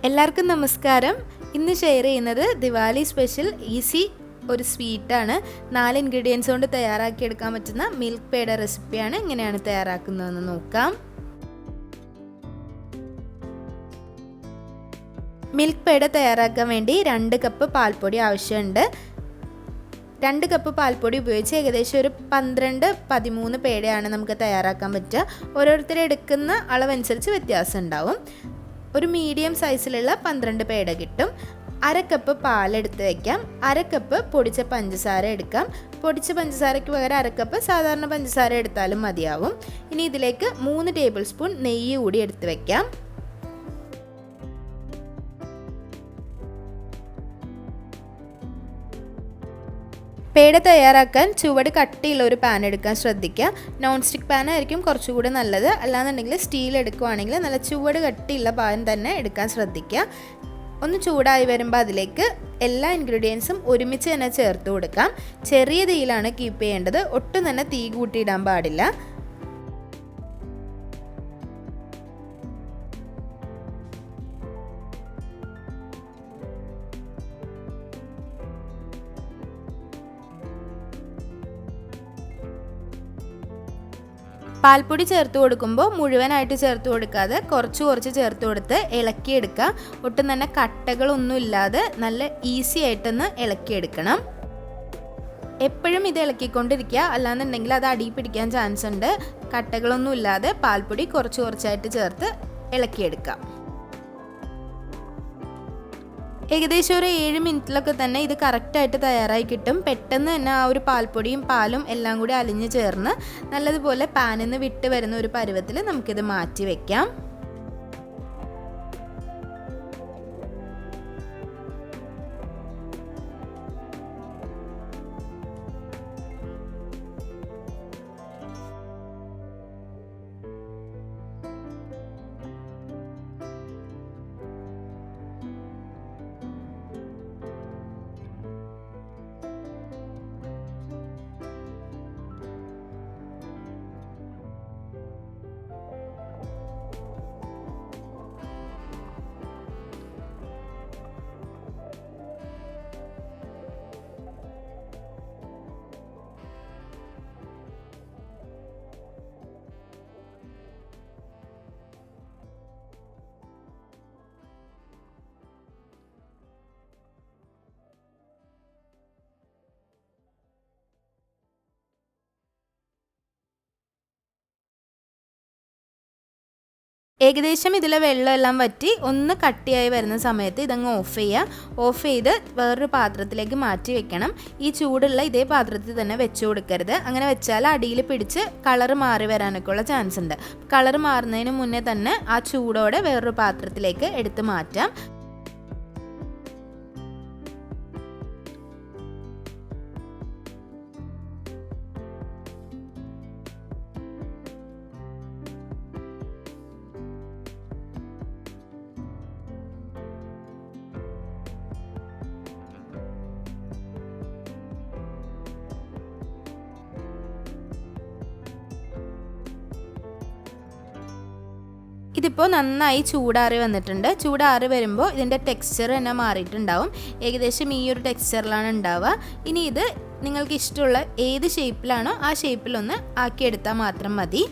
എല്ലാവർക്കും നമസ്കാരം. ഇന്ന് ഷെയർ ചെയ്യുന്നത് ദിവാലി സ്പെഷ്യൽ ഈസി ഒരു സ്വീറ്റാണ്. 4 ഇൻഗ്രീഡിയൻസ് കൊണ്ട് തയ്യാറാക്കിയെടുക്കാൻ പറ്റുന്ന മിൽക്ക് പേട റെസിപ്പിയാണ്. എങ്ങനെയാണ് തയ്യാറാക്കുന്നതെന്ന് നോക്കാം. മിൽക്ക് പേട തയ്യാറാക്കാൻ വേണ്ടി 2 കപ്പ് പാൽപ്പൊടി ആവശ്യമുണ്ട്. 2 കപ്പ് പാൽപ്പൊടി ഉപയോഗിച്ച് ഏകദേശം ഒരു 12-13 പേടയാണ് നമുക്ക് തയ്യാറാക്കാൻ പറ്റുക. ഓരോരുത്തർ എടുക്കുന്ന അളവനുസരിച്ച് വ്യത്യാസം ഉണ്ടാവും. ഒരു മീഡിയം സൈസിലുള്ള 12 പേട കിട്ടും. 1/2 കപ്പ് പാലെടുത്ത് വയ്ക്കാം. 1/2 കപ്പ് പൊടിച്ച പഞ്ചസാര എടുക്കാം. പൊടിച്ച പഞ്ചസാരയ്ക്ക് പകരം 1/2 കപ്പ് സാധാരണ പഞ്ചസാര എടുത്താലും മതിയാവും. ഇനി ഇതിലേക്ക് 3 ടേബിൾ സ്പൂൺ നെയ്യ് കൂടി എടുത്ത് വയ്ക്കാം. പേട തയ്യാറാക്കാൻ ചുവട് കട്ടിയുള്ള ഒരു പാൻ എടുക്കാൻ ശ്രദ്ധിക്കുക. നോൺ സ്റ്റിക്ക് പാൻ ആയിരിക്കും കുറച്ചുകൂടി നല്ലത്. അല്ലാന്നുണ്ടെങ്കിൽ സ്റ്റീൽ എടുക്കുവാണെങ്കിൽ നല്ല ചുവട് കട്ടിയുള്ള പാൻ തന്നെ എടുക്കാൻ ശ്രദ്ധിക്കുക. ഒന്ന് ചൂടായി വരുമ്പോൾ അതിലേക്ക് എല്ലാ ഇൻഗ്രീഡിയൻസും ഒരുമിച്ച് തന്നെ ചേർത്ത് കൊടുക്കാം. ചെറിയ തീയിലാണ് കീപ്പ് ചെയ്യേണ്ടത്. ഒട്ടും തന്നെ തീ കൂട്ടിയിടാൻ പാടില്ല. പാൽപ്പൊടി ചേർത്ത് കൊടുക്കുമ്പോൾ മുഴുവനായിട്ട് ചേർത്ത് കൊടുക്കാതെ കുറച്ച് ചേർത്ത് കൊടുത്ത് ഇളക്കിയെടുക്കുക. ഒട്ടും തന്നെ കട്ടകളൊന്നും ഇല്ലാതെ നല്ല ഈസി ആയിട്ടൊന്ന് ഇളക്കിയെടുക്കണം. എപ്പോഴും ഇത് ഇളക്കിക്കൊണ്ടിരിക്കുക, അല്ലാന്നുണ്ടെങ്കിൽ അത് അടി പിടിക്കാൻ ചാൻസ് ഉണ്ട്. കട്ടകളൊന്നും ഇല്ലാതെ പാൽപ്പൊടി കുറച്ചായിട്ട് ചേർത്ത് ഇളക്കിയെടുക്കാം. ഏകദേശം ഒരു 7 മിനിറ്റിലൊക്കെ തന്നെ ഇത് കറക്റ്റായിട്ട് തയ്യാറായി കിട്ടും. പെട്ടെന്ന് തന്നെ ആ ഒരു പാൽപ്പൊടിയും പാലും എല്ലാം കൂടി അലിഞ്ഞ് ചേർന്ന് നല്ലതുപോലെ പാനിൽ നിന്ന് വിട്ട് വരുന്ന ഒരു പരുവത്തിൽ നമുക്കിത് മാറ്റി വയ്ക്കാം. ഏകദേശം ഇതിലെ വെള്ളമെല്ലാം വറ്റി ഒന്ന് കട്ടിയായി വരുന്ന സമയത്ത് ഇതങ്ങ് ഓഫ് ചെയ്യുക. ഓഫ് ചെയ്ത് വേറൊരു പാത്രത്തിലേക്ക് മാറ്റി വെക്കണം. ഈ ചൂടുള്ള ഇതേ പാത്രത്തിൽ തന്നെ വെച്ച് കൊടുക്കരുത്. അങ്ങനെ വെച്ചാൽ അടിയിൽ പിടിച്ച് കളറ് മാറി വരാനൊക്കെ ഉള്ള ചാൻസ് ഉണ്ട്. കളറ് മാറുന്നതിന് മുന്നേ തന്നെ ആ ചൂടോടെ വേറൊരു പാത്രത്തിലേക്ക് എടുത്ത് മാറ്റാം. ഇതിപ്പോൾ നന്നായി ചൂടാറി വന്നിട്ടുണ്ട്. ചൂടാറി വരുമ്പോൾ ഇതിൻ്റെ ടെക്സ്ചർ തന്നെ മാറിയിട്ടുണ്ടാവും. ഏകദേശം ഈ ഒരു ടെക്സ്ചറിലാണ് ഉണ്ടാവുക. ഇനി ഇത് നിങ്ങൾക്ക് ഇഷ്ടമുള്ള ഏത് ഷേപ്പിലാണോ ആ ഷേപ്പിലൊന്ന് ആക്കിയെടുത്താൽ മാത്രം മതി.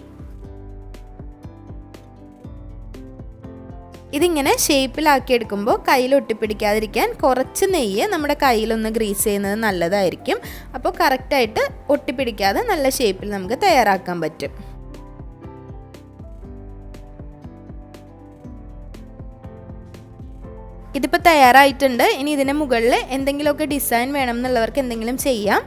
ഇതിങ്ങനെ ഷേപ്പിലാക്കിയെടുക്കുമ്പോൾ കയ്യിൽ ഒട്ടിപ്പിടിക്കാതിരിക്കാൻ കുറച്ച് നെയ്യ് നമ്മുടെ കയ്യിലൊന്ന് ഗ്രീസ് ചെയ്യുന്നത് നല്ലതായിരിക്കും. അപ്പോൾ കറക്റ്റായിട്ട് ഒട്ടിപ്പിടിക്കാതെ നല്ല ഷേപ്പിൽ നമുക്ക് തയ്യാറാക്കാൻ പറ്റും. ഇതിപ്പോൾ തയ്യാറായിട്ടുണ്ട്. ഇനി ഇതിന് മുകളിൽ എന്തെങ്കിലുമൊക്കെ ഡിസൈൻ വേണം എന്നുള്ളവർക്ക് എന്തെങ്കിലും ചെയ്യാം.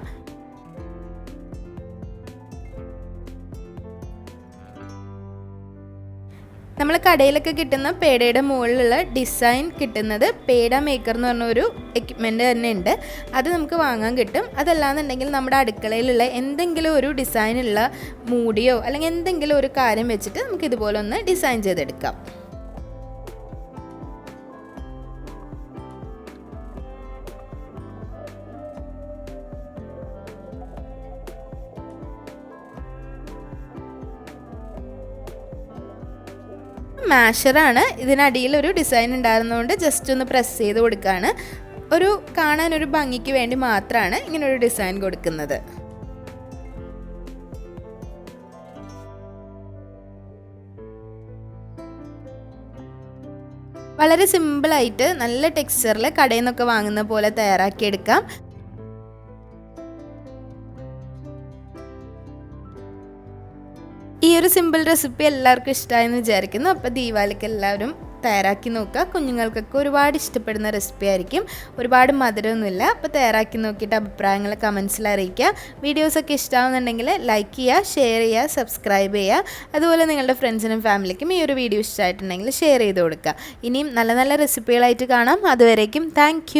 നമ്മൾ കടയിലൊക്കെ കിട്ടുന്ന പേടയുടെ മുകളിലുള്ള ഡിസൈൻ കിട്ടുന്നത് പേട മേക്കർ എന്ന് പറഞ്ഞൊരു എക്യുപ്മെൻറ്റ് തന്നെ ഉണ്ട്. അത് നമുക്ക് വാങ്ങാൻ കിട്ടും. അതല്ലാന്നുണ്ടെങ്കിൽ നമ്മുടെ അടുക്കളയിലുള്ള എന്തെങ്കിലും ഒരു ഡിസൈനുള്ള മൂടിയോ അല്ലെങ്കിൽ എന്തെങ്കിലും ഒരു കാര്യം വെച്ചിട്ട് നമുക്ക് ഇതുപോലെ ഒന്ന് ഡിസൈൻ ചെയ്തെടുക്കാം. മാഷറാണ്. ഇതിനടിയിലൊരു ഡിസൈൻ ഉണ്ടായിരുന്നതുകൊണ്ട് ജസ്റ്റ് ഒന്ന് പ്രസ് ചെയ്ത് കൊടുക്കുകയാണ്. കാണാനൊരു ഭംഗിക്ക് വേണ്ടി മാത്രമാണ് ഇങ്ങനൊരു ഡിസൈൻ കൊടുക്കുന്നത്. വളരെ സിമ്പിളായിട്ട് നല്ല ടെക്സ്ചറിൽ കടയിൽ നിന്നൊക്കെ വാങ്ങുന്ന പോലെ തയ്യാറാക്കിയെടുക്കാം. ഈ ഒരു സിമ്പിൾ റെസിപ്പി എല്ലാവർക്കും ഇഷ്ടമായെന്ന് വിചാരിക്കുന്നു. അപ്പോൾ ദീപാവലിക്ക് എല്ലാവരും തയ്യാറാക്കി നോക്കുക. കുഞ്ഞുങ്ങൾക്കൊക്കെ ഒരുപാട് ഇഷ്ടപ്പെടുന്ന റെസിപ്പി ആയിരിക്കും. ഒരുപാട് മധുരമൊന്നുമില്ല. അപ്പോൾ തയ്യാറാക്കി നോക്കിയിട്ട് അഭിപ്രായങ്ങൾ കമൻസിൽ അറിയിക്കുക. വീഡിയോസൊക്കെ ഇഷ്ടമാകുന്നുണ്ടെങ്കിൽ ലൈക്ക് ചെയ്യുക, ഷെയർ ചെയ്യുക, സബ്സ്ക്രൈബ് ചെയ്യുക. അതുപോലെ നിങ്ങളുടെ ഫ്രണ്ട്സിനും ഫാമിലിക്കും ഈ ഒരു വീഡിയോ ഇഷ്ടമായിട്ടുണ്ടെങ്കിൽ ഷെയർ ചെയ്ത് കൊടുക്കുക. ഇനിയും നല്ല നല്ല റെസിപ്പികളായിട്ട് കാണാം. അതുവരേക്കും താങ്ക്